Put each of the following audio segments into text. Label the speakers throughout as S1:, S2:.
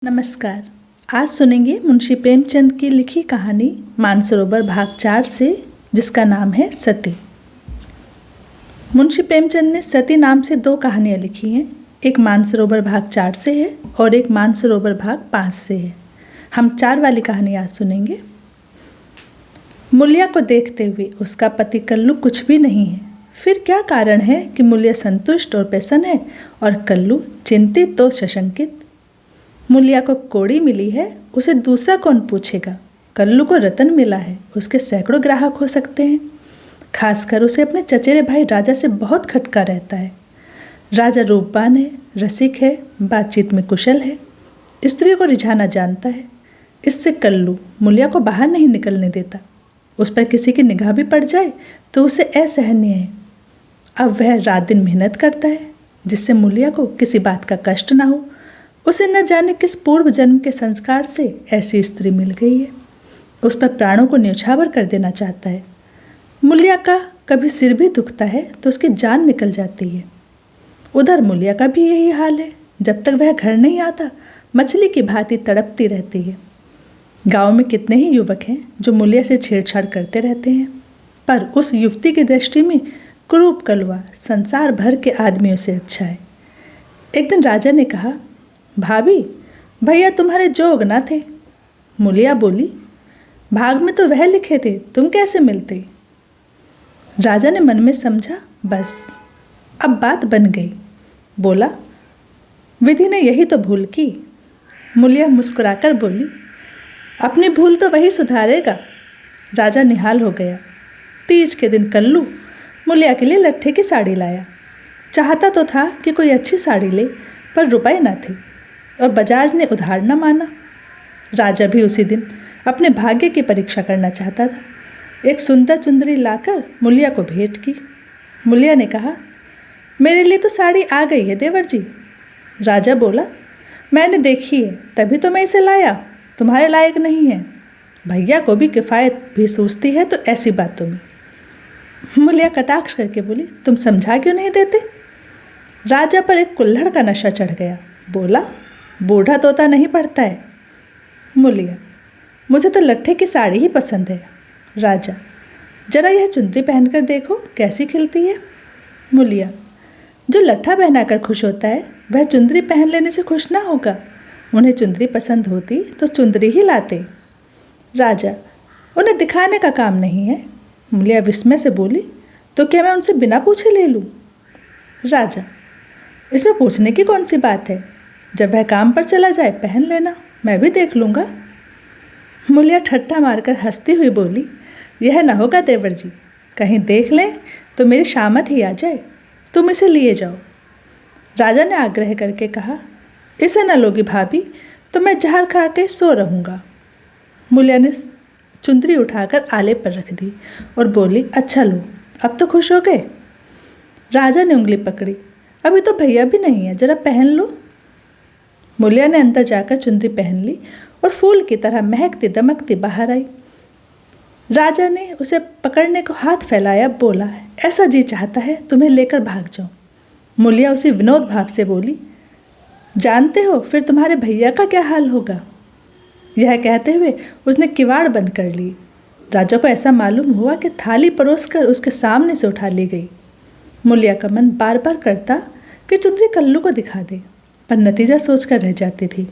S1: नमस्कार। आज सुनेंगे मुंशी प्रेमचंद की लिखी कहानी मानसरोवर भाग 4 से, जिसका नाम है सती। मुंशी प्रेमचंद ने सती नाम से 2 कहानियाँ लिखी हैं। एक मानसरोवर भाग 4 से है और एक मानसरोवर भाग 5 से है। हम 4 वाली कहानी आज सुनेंगे। मुलिया को देखते हुए उसका पति कल्लू कुछ भी नहीं है। फिर क्या कारण है कि मुलिया संतुष्ट और प्रसन्न है और कल्लू चिंतित तो सशंकित। मुलिया को कौड़ी मिली है, उसे दूसरा कौन पूछेगा। कल्लू को रतन मिला है, उसके सैकड़ों ग्राहक हो सकते हैं। खासकर उसे अपने चचेरे भाई राजा से बहुत खटका रहता है। राजा रूपवान है, रसिक है, बातचीत में कुशल है, स्त्री को रिझाना जानता है। इससे कल्लू मुलिया को बाहर नहीं निकलने देता। उस पर किसी की निगाह भी पड़ जाए तो उसे असहनीय है। अब वह रात दिन मेहनत करता है जिससे मुलिया को किसी बात का कष्ट ना हो। उसे न जाने किस पूर्व जन्म के संस्कार से ऐसी स्त्री मिल गई है। उस पर प्राणों को न्यौछावर कर देना चाहता है। मुलिया का कभी सिर भी दुखता है तो उसकी जान निकल जाती है। उधर मुलिया का भी यही हाल है। जब तक वह घर नहीं आता मछली की भांति तड़पती रहती है। गांव में कितने ही युवक हैं जो मुलिया से छेड़छाड़ करते रहते हैं, पर उस युवती की दृष्टि में कुरूप कलवा संसार भर के आदमियों से अच्छा है। एक दिन राजा ने कहा, भाभी, भैया तुम्हारे जोग न थे। मुलिया बोली, भाग में तो वह लिखे थे, तुम कैसे मिलते। राजा ने मन में समझा, बस अब बात बन गई। बोला, विधि ने यही तो भूल की। मुलिया मुस्कुराकर बोली, अपनी भूल तो वही सुधारेगा। राजा निहाल हो गया। तीज के दिन कल्लू मुलिया के लिए लट्ठे की साड़ी लाया। चाहता तो था कि कोई अच्छी साड़ी ले, पर रुपए न थे और बजाज ने उधार न माना। राजा भी उसी दिन अपने भाग्य की परीक्षा करना चाहता था। एक सुंदर चुंदरी लाकर मुलिया को भेंट की। मुलिया ने कहा, मेरे लिए तो साड़ी आ गई है देवर जी। राजा बोला, मैंने देखी है तभी तो मैं इसे लाया, तुम्हारे लायक नहीं है। भैया को भी किफ़ायत भी सूझती है तो ऐसी बातों में। मुलिया कटाक्ष करके बोली, तुम समझा क्यों नहीं देते। राजा पर एक कुल्हड़ का नशा चढ़ गया। बोला, बूढ़ा तोता नहीं पड़ता है। मुलिया, मुझे तो लट्ठे की साड़ी ही पसंद है। राजा, जरा यह चुंदरी पहनकर देखो कैसी खिलती है। मुलिया, जो लट्ठा पहनाकर खुश होता है वह चुंदरी पहन लेने से खुश ना होगा। उन्हें चुंदरी पसंद होती तो चुंदरी ही लाते। राजा, उन्हें दिखाने का काम नहीं है। मुलिया विस्मय से बोली, तो क्या मैं उनसे बिना पूछे ले लूँ। राजा, इसमें पूछने की कौन सी बात है। जब वह काम पर चला जाए पहन लेना, मैं भी देख लूँगा। मुलिया ठट्ठा मारकर हंसती हुई बोली, यह न होगा देवर जी, कहीं देख लें तो मेरी शामत ही आ जाए। तुम इसे लिए जाओ। राजा ने आग्रह करके कहा, इसे न लोगी भाभी तो मैं जहर खा के सो रहूँगा। मुलिया ने चुंदरी उठाकर आले पर रख दी और बोली, अच्छा लो, अब तो खुश हो गए। राजा ने उंगली पकड़ी, अभी तो भैया भी नहीं है, जरा पहन लो। मुलिया ने अंदर जाकर चुंदरी पहन ली और फूल की तरह महकती दमकती बाहर आई। राजा ने उसे पकड़ने को हाथ फैलाया। बोला, ऐसा जी चाहता है तुम्हें लेकर भाग जाऊं। मुलिया उसी विनोद भाव से बोली, जानते हो फिर तुम्हारे भैया का क्या हाल होगा। यह कहते हुए उसने किवाड़ बंद कर ली। राजा को ऐसा मालूम हुआ कि थाली परोसकर उसके सामने से उठा ली गई। मुलिया का मन बार बार करता कि चुंदरी कल्लू को दिखा दे, पर नतीजा सोचकर रह जाती थी।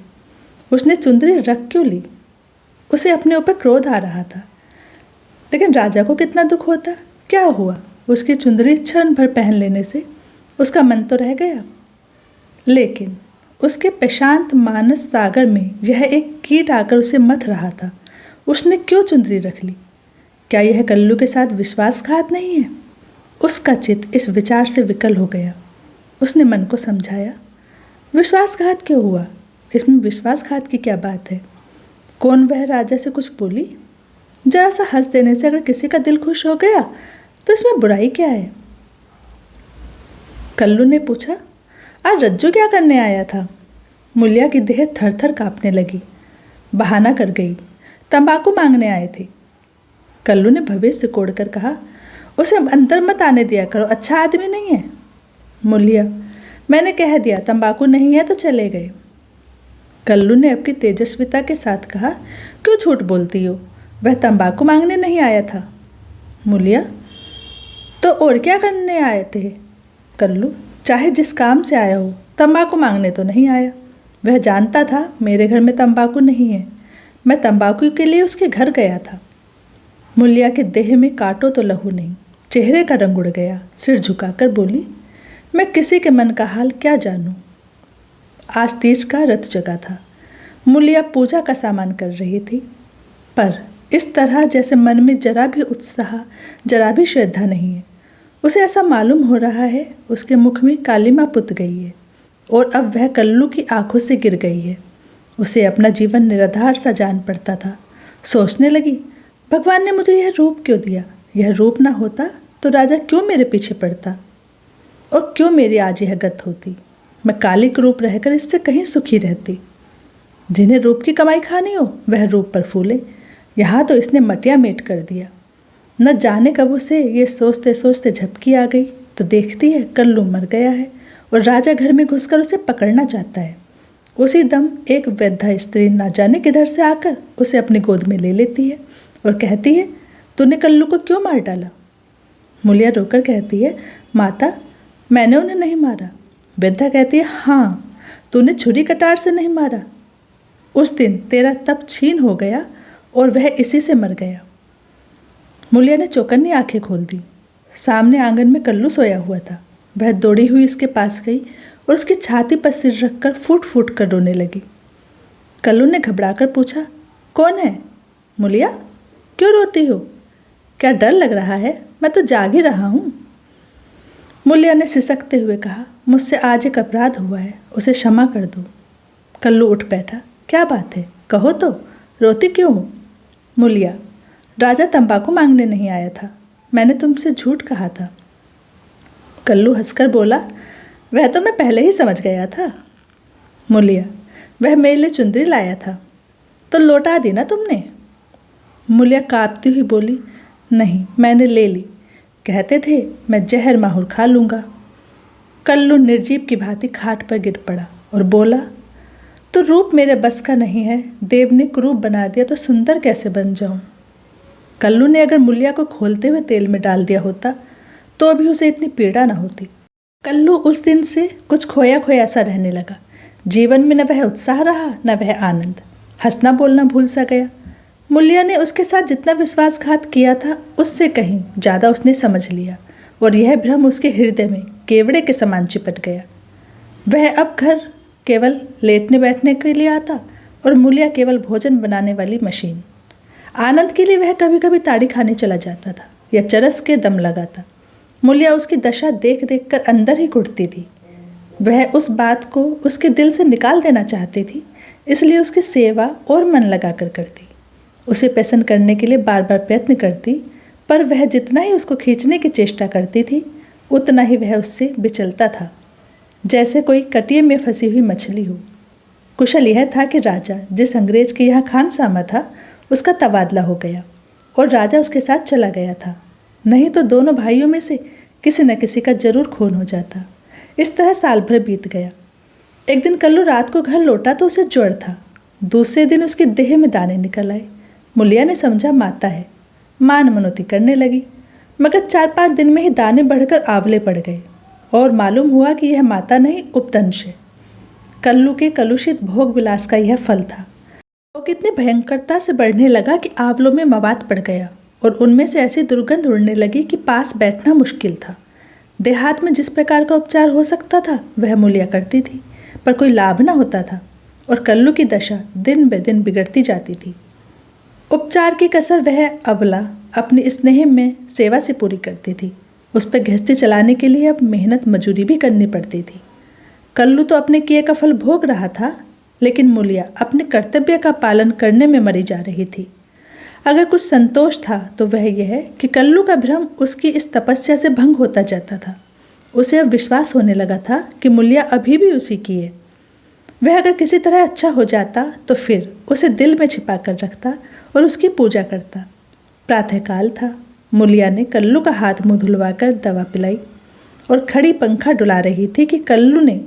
S1: उसने चुंदरी रख क्यों ली। उसे अपने ऊपर क्रोध आ रहा था, लेकिन राजा को कितना दुख होता। क्या हुआ, उसकी चुंदरी क्षण भर पहन लेने से उसका मन तो रह गया, लेकिन उसके प्रशांत मानस सागर में यह एक कीट आकर उसे मथ रहा था। उसने क्यों चुंदरी रख ली। क्या यह कल्लू के साथ विश्वासघात नहीं है। उसका चित्त इस विचार से विकल हो गया। उसने मन को समझाया, विश्वासघात क्यों हुआ, इसमें विश्वासघात की क्या बात है। कौन वह राजा से कुछ बोली। जरा सा हंस देने से अगर किसी का दिल खुश हो गया तो इसमें बुराई क्या है। कल्लू ने पूछा, आज रज्जू क्या करने आया था। मुलिया की देह थर थर कांपने लगी। बहाना कर गई, तंबाकू मांगने आए थे। कल्लू ने भवेश से कोड़कर कहा, उसे अंदर मत आने दिया करो, अच्छा आदमी नहीं है। मुलिया, मैंने कह दिया तंबाकू नहीं है तो चले गए। कल्लू ने अपनी तेजस्विता के साथ कहा, क्यों झूठ बोलती हो? वह तंबाकू मांगने नहीं आया था। मूलिया, तो और क्या करने आए थे? कल्लू, चाहे जिस काम से आया हो, तंबाकू मांगने तो नहीं आया। वह जानता था मेरे घर में तंबाकू नहीं है। मैं तंबाकू के लिए उसके घर गया था। मूलिया के देह में काटो तो लहू नहीं, चेहरे का रंग उड़ गया। सिर झुकाकर बोली, मैं किसी के मन का हाल क्या जानूं। आज तीज का रथ जगा था। मूलिया पूजा का सामान कर रही थी, पर इस तरह जैसे मन में जरा भी उत्साह, जरा भी श्रद्धा नहीं है। उसे ऐसा मालूम हो रहा है उसके मुख में कालिमा पुत गई है और अब वह कल्लू की आंखों से गिर गई है। उसे अपना जीवन निराधार सा जान पड़ता था। सोचने लगी, भगवान ने मुझे यह रूप क्यों दिया? यह रूप ना होता तो राजा क्यों मेरे पीछे पड़ता और क्यों मेरी आज यह गत होती? मैं कालिक रूप रहकर इससे कहीं सुखी रहती। जिन्हें रूप की कमाई खानी हो वह रूप पर फूले। यहाँ तो इसने मटिया मेट कर दिया। न जाने कब उसे ये सोचते सोचते झपकी आ गई तो देखती है कल्लू मर गया है और राजा घर में घुसकर उसे पकड़ना चाहता है। उसी दम एक वृद्धा स्त्री न जाने किधर से आकर उसे अपनी गोद में ले लेती है और कहती है, तूने कल्लू को क्यों मार डाला? मूलिया रोकर कहती है, माता, मैंने उन्हें नहीं मारा। वृद्धा कहती है, हाँ, तूने छुरी कटार से नहीं मारा। उस दिन तेरा तप छीन हो गया और वह इसी से मर गया। मूलिया ने चौकन्नी आंखें खोल दी। सामने आंगन में कल्लू सोया हुआ था। वह दौड़ी हुई इसके पास गई और उसकी छाती पर सिर रखकर फूट फूट कर रोने लगी। कल्लू ने घबराकर पूछा, कौन है? मूलिया, क्यों रोती हो? क्या डर लग रहा है? मैं तो जाग ही रहा हूँ। मूलिया ने सिसकते हुए कहा, मुझसे आज एक अपराध हुआ है, उसे क्षमा कर दो। कल्लू उठ बैठा, क्या बात है, कहो तो, रोती क्यों हो? मूलिया, राजा तंबाकू मांगने नहीं आया था, मैंने तुमसे झूठ कहा था। कल्लू हंसकर बोला, वह तो मैं पहले ही समझ गया था। मूलिया, वह मेरे लिए चुंदरी लाया था, तो लौटा दी ना तुमने? मूलिया कांपती हुई बोली, नहीं, मैंने ले ली। कहते थे मैं जहर माहुर खा लूँगा। कल्लू निर्जीव की भांति खाट पर गिर पड़ा और बोला, तो रूप मेरे बस का नहीं है, देव ने कुरूप बना दिया तो सुंदर कैसे बन जाऊं। कल्लू ने अगर मूलिया को खोलते हुए तेल में डाल दिया होता तो अभी उसे इतनी पीड़ा न होती। कल्लू उस दिन से कुछ खोया खोया सा रहने लगा। जीवन में न वह उत्साह रहा न वह आनंद। हंसना बोलना भूल सा गया। मूलिया ने उसके साथ जितना विश्वासघात किया था उससे कहीं ज़्यादा उसने समझ लिया और यह भ्रम उसके हृदय में केवड़े के समान चिपट गया। वह अब घर केवल लेटने बैठने के लिए आता और मूलिया केवल भोजन बनाने वाली मशीन। आनंद के लिए वह कभी कभी ताड़ी खाने चला जाता था या चरस के दम लगाता। मूलिया उसकी दशा देख देख कर अंदर ही घुटती थी। वह उस बात को उसके दिल से निकाल देना चाहती थी, इसलिए उसकी सेवा और मन लगाकर करती। उसे प्रसन्न करने के लिए बार बार प्रयत्न करती, पर वह जितना ही उसको खींचने की चेष्टा करती थी उतना ही वह उससे बिचलता था, जैसे कोई कटिए में फंसी हुई मछली हो। कुशल यह था कि राजा जिस अंग्रेज के यहाँ खानसामा था उसका तबादला हो गया और राजा उसके साथ चला गया था, नहीं तो दोनों भाइयों में से किसी न किसी का जरूर खून हो जाता। इस तरह साल भर बीत गया। एक दिन कल्लू रात को घर लौटा तो उसे ज्वर था। दूसरे दिन उसके देह में दाने निकल आए। मूलिया ने समझा माता है, मान मनौती करने लगी, मगर 4-5 दिन में ही दाने बढ़कर आंवले पड़ गए और मालूम हुआ कि यह माता नहीं उपदंश है। कल्लू के कलुषित भोग विलास का यह फल था। वो कितनी भयंकरता से बढ़ने लगा कि आंवलों में मवाद पड़ गया और उनमें से ऐसी दुर्गंध उड़ने लगी कि पास बैठना मुश्किल था। देहात में जिस प्रकार का उपचार हो सकता था वह मूलिया करती थी, पर कोई लाभ न होता था और कल्लू की दशा दिन ब दिन बिगड़ती जाती थी। उपचार की कसर वह अबला अपनी स्नेह में सेवा से पूरी करती थी। उस पर गृहस्थी चलाने के लिए अब मेहनत मजूरी भी करनी पड़ती थी। कल्लू तो अपने किए का फल भोग रहा था, लेकिन मूलिया अपने कर्तव्य का पालन करने में मरी जा रही थी। अगर कुछ संतोष था तो वह यह कि कल्लू का भ्रम उसकी इस तपस्या से भंग होता जाता था। उसे अब विश्वास होने लगा था कि मूलिया अभी भी उसी की है। वह अगर किसी तरह अच्छा हो जाता तो फिर उसे दिल में छिपा कर रखता और उसकी पूजा करता। प्रातःकाल था। मूलिया ने कल्लू का हाथ मुँह धुलवाकर दवा पिलाई और खड़ी पंखा डुला रही थी कि कल्लू ने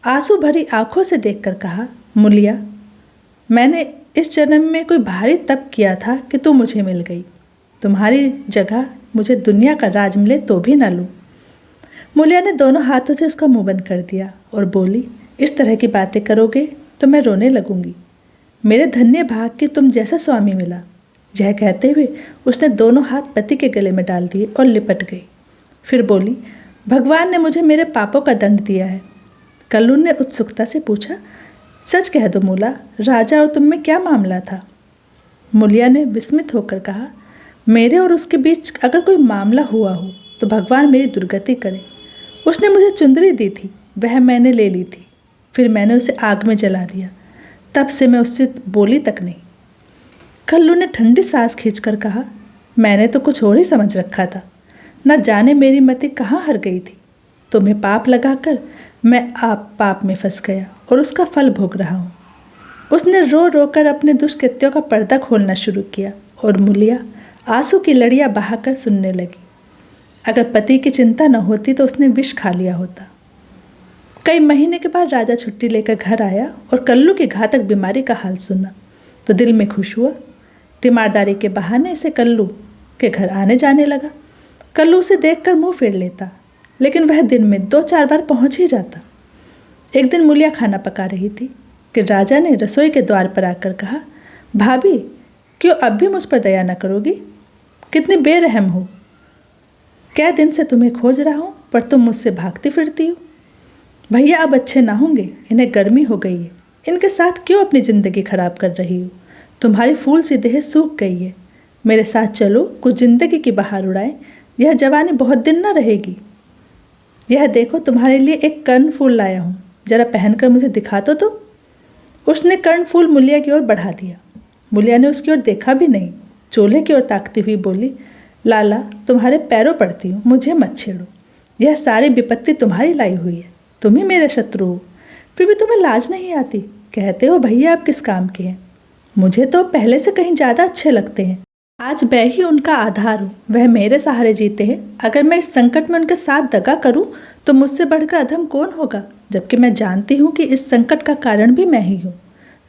S1: आंसू भरी आंखों से देखकर कहा, मूलिया, मैंने इस जन्म में कोई भारी तप किया था कि तू मुझे मिल गई। तुम्हारी जगह मुझे दुनिया का राज मिले तो भी ना लूँ। मूलिया ने दोनों हाथों से उसका मुंह बंद कर दिया और बोली, इस तरह की बातें करोगे तो मैं रोने लगूंगी। मेरे धन्य भाग कि तुम जैसा स्वामी मिला। यह कहते हुए उसने दोनों हाथ पति के गले में डाल दिए और लिपट गई। फिर बोली, भगवान ने मुझे मेरे पापों का दंड दिया है। कल्लू ने उत्सुकता से पूछा, सच कह दो मूला, राजा और तुम में क्या मामला था? मूलिया ने विस्मित होकर कहा, मेरे और उसके बीच अगर कोई मामला हुआ हो तो भगवान मेरी दुर्गति करे। उसने मुझे चुंदरी दी थी, वह मैंने ले ली थी, फिर मैंने उसे आग में जला दिया। तब से मैं उससे बोली तक नहीं। कल्लू ने ठंडी सांस खींचकर कहा, मैंने तो कुछ और ही समझ रखा था। न जाने मेरी मति कहाँ हर गई थी। तुम्हें पाप लगाकर मैं आप पाप में फंस गया और उसका फल भोग रहा हूँ। उसने रो रो कर अपने दुष्कृत्यों का पर्दा खोलना शुरू किया और मूलिया आंसू की लड़ियाँ बहाकर सुनने लगी। अगर पति की चिंता न होती तो उसने विष खा लिया होता। कई महीने के बाद राजा छुट्टी लेकर घर आया और कल्लू की घातक बीमारी का हाल सुना तो दिल में खुश हुआ। तीमारदारी के बहाने से कल्लू के घर आने जाने लगा। कल्लू उसे देखकर मुंह फेर लेता, लेकिन वह दिन में 2-4 बार पहुंच ही जाता। एक दिन मूलिया खाना पका रही थी कि राजा ने रसोई के द्वार पर आकर कहा, भाभी, क्यों अब भी मुझ पर दया न करोगी? कितनी बेरहम हो। क्या दिन से तुम्हें खोज रहा हूँ पर तुम मुझसे भागती फिरती हो। भैया अब अच्छे ना होंगे, इन्हें गर्मी हो गई है। इनके साथ क्यों अपनी ज़िंदगी खराब कर रही हो? तुम्हारी फूल सी देह सूख गई है। मेरे साथ चलो, कुछ ज़िंदगी की बहार उड़ाएं। यह जवानी बहुत दिन ना रहेगी। यह देखो, तुम्हारे लिए एक कर्णफूल लाया हूँ, जरा पहनकर मुझे दिखा तो। उसने कर्णफूल मूलिया की ओर बढ़ा दिया। मूलिया ने उसकी ओर देखा भी नहीं, चूल्हे की ओर ताकती हुई बोली, लाला, तुम्हारे पैरों पड़ती हूँ, मुझे मत छेड़ो। यह सारी विपत्ति तुम्हारी लाई हुई है, तुम ही मेरे शत्रु हो। फिर भी तुम्हें लाज नहीं आती। कहते हो भैया अब किस काम के हैं। मुझे तो पहले से कहीं ज़्यादा अच्छे लगते हैं। आज मैं ही उनका आधार हूँ, वह मेरे सहारे जीते हैं। अगर मैं इस संकट में उनके साथ दगा करूँ तो मुझसे बढ़कर अधम कौन होगा, जबकि मैं जानती हूँ कि इस संकट का कारण भी मैं ही हूँ।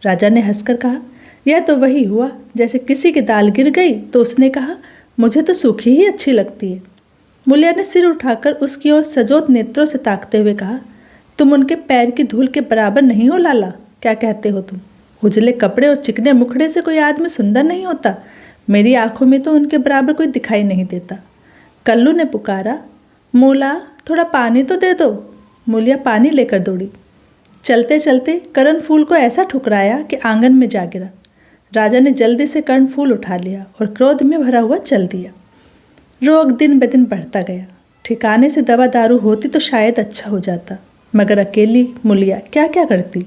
S1: राजा ने हंसकर कहा, यह तो वही हुआ जैसे किसी की दाल गिर गई तो उसने कहा, मुझे तो सूखी ही अच्छी लगती है। मूलिया ने सिर उठाकर उसकी ओर सजोत नेत्रों से ताकते हुए कहा, तुम उनके पैर की धूल के बराबर नहीं हो लाला। क्या कहते हो तुम? उजले कपड़े और चिकने मुखड़े से कोई आदमी सुंदर नहीं होता। मेरी आंखों में तो उनके बराबर कोई दिखाई नहीं देता। कल्लू ने पुकारा, मूला, थोड़ा पानी तो दे दो। मूलिया पानी लेकर दौड़ी। चलते चलते कर्णफूल को ऐसा ठुकराया कि आंगन में जा गिरा। राजा ने जल्दी से कर्णफूल उठा लिया और क्रोध में भरा हुआ चल दिया। रोग दिन ब दिन बढ़ता गया। ठिकाने से दवा दारू होती तो शायद अच्छा हो जाता, मगर अकेली मूलिया क्या क्या करती।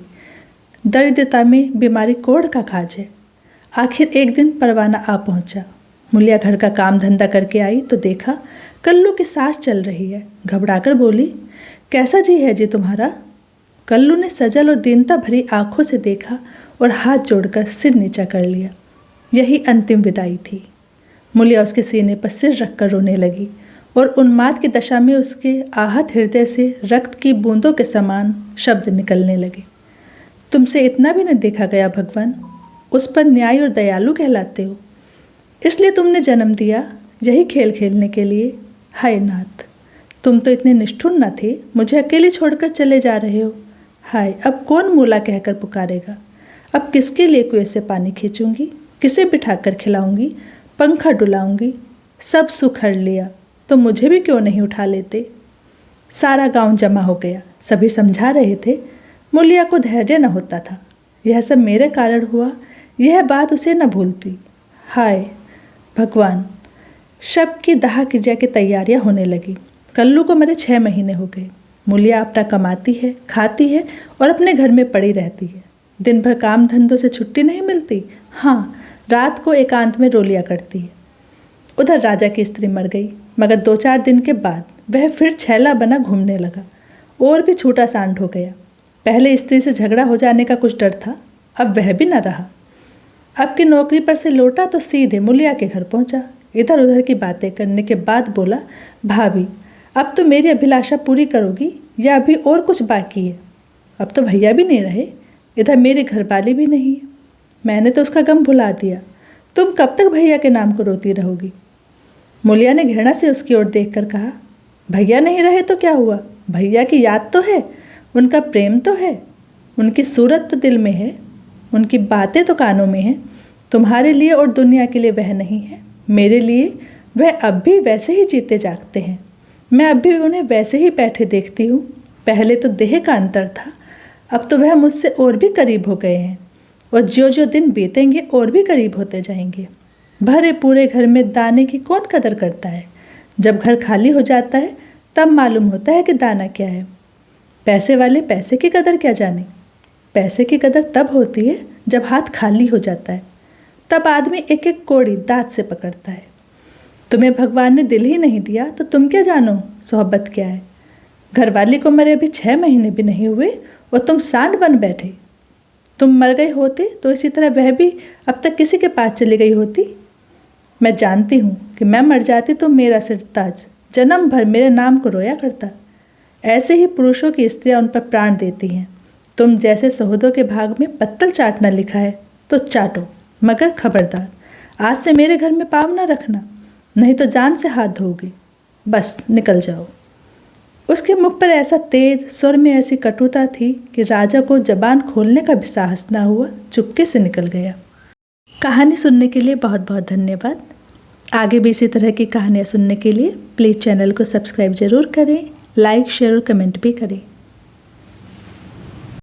S1: दरिद्रता में बीमारी कोढ़ का खाज है। आखिर एक दिन परवाना आ पहुंचा। मूलिया घर का काम धंधा करके आई तो देखा कल्लू की सांस चल रही है। घबराकर बोली, कैसा जी है जी तुम्हारा? कल्लू ने सजल और दीनता भरी आंखों से देखा और हाथ जोड़कर सिर नीचा कर लिया। यही अंतिम विदाई थी। मूलिया उसके सीने पर सिर रखकर रोने लगी और उन्माद की दशा में उसके आहत हृदय से रक्त की बूंदों के समान शब्द निकलने लगे। तुमसे इतना भी न देखा गया भगवान, उस पर न्याय और दयालु कहलाते हो, इसलिए तुमने जन्म दिया यही खेल खेलने के लिए। हाय नाथ, तुम तो इतने निष्ठुर न थे, मुझे अकेले छोड़कर चले जा रहे हो। हाय, अब कौन मूला कहकर पुकारेगा? अब किसके लिए कुएं से पानी खींचूंगी, किसे बिठाकर खिलाऊंगी, पंखा डुलाऊंगी। सब सुख हर लिया तो मुझे भी क्यों नहीं उठा लेते। सारा गांव जमा हो गया, सभी समझा रहे थे। मूलिया को धैर्य न होता था। यह सब मेरे कारण हुआ, यह बात उसे न भूलती। हाय भगवान। शब की दाह क्रिया की तैयारियां होने लगी। कल्लू को मेरे 6 महीने हो गए। मूलिया अपना कमाती है, खाती है और अपने घर में पड़ी रहती है। दिन भर काम धंधों से छुट्टी नहीं मिलती। हाँ, रात को एकांत में रो लिया करती है। उधर राजा की स्त्री मर गई, मगर 2-4 दिन के बाद वह फिर छैला बना घूमने लगा और भी छूटा सांड हो गया। पहले स्त्री से झगड़ा हो जाने का कुछ डर था, अब वह भी न रहा। अब की नौकरी पर से लौटा तो सीधे मूलिया के घर पहुंचा। इधर उधर की बातें करने के बाद बोला, भाभी, अब तो मेरी अभिलाषा पूरी करोगी या अभी और कुछ बाकी है? अब तो भैया भी नहीं रहे, इधर मेरी घरवाली भी नहीं है। मैंने तो उसका गम भुला दिया। तुम कब तक भैया के नाम को रोती रहोगी? मूलिया ने घृणा से उसकी ओर देखकर कहा, भैया नहीं रहे तो क्या हुआ? भैया की याद तो है, उनका प्रेम तो है, उनकी सूरत तो दिल में है, उनकी बातें तो कानों में हैं। तुम्हारे लिए और दुनिया के लिए वह नहीं है, मेरे लिए वह अब भी वैसे ही जीते जागते हैं। मैं अब भी उन्हें वैसे ही बैठे देखती हूँ। पहले तो देह का अंतर था, अब तो वह मुझसे और भी करीब हो गए हैं और ज्यों ज्यों दिन बीतेंगे और भी करीब होते जाएंगे। भरे पूरे घर में दाने की कौन कदर करता है? जब घर खाली हो जाता है तब मालूम होता है कि दाना क्या है। पैसे वाले पैसे की कदर क्या जाने? पैसे की कदर तब होती है जब हाथ खाली हो जाता है, तब आदमी एक एक कौड़ी दांत से पकड़ता है। तुम्हें भगवान ने दिल ही नहीं दिया तो तुम क्या जानो सोहबत क्या है? घरवाली को मरे अभी 6 महीने भी नहीं हुए और तुम सांड बन बैठे। तुम मर गए होते तो इसी तरह वह भी अब तक किसी के पास चली गई होती। मैं जानती हूँ कि मैं मर जाती तो मेरा सिर ताज जन्म भर मेरे नाम को रोया करता। ऐसे ही पुरुषों की स्त्रियाँ उन पर प्राण देती हैं। तुम जैसे सहोदों के भाग में पत्तल चाटना लिखा है तो चाटो, मगर खबरदार आज से मेरे घर में पाँव न रखना, नहीं तो जान से हाथ धोगे। बस निकल जाओ। उसके मुख पर ऐसा तेज स्वर में ऐसी कटुता थी कि राजा को जबान खोलने का भी साहस ना हुआ, चुपके से निकल गया। कहानी सुनने के लिए बहुत बहुत धन्यवाद। आगे भी इसी तरह की कहानियाँ सुनने के लिए प्लीज़ चैनल को सब्सक्राइब ज़रूर करें, लाइक शेयर और कमेंट भी करें।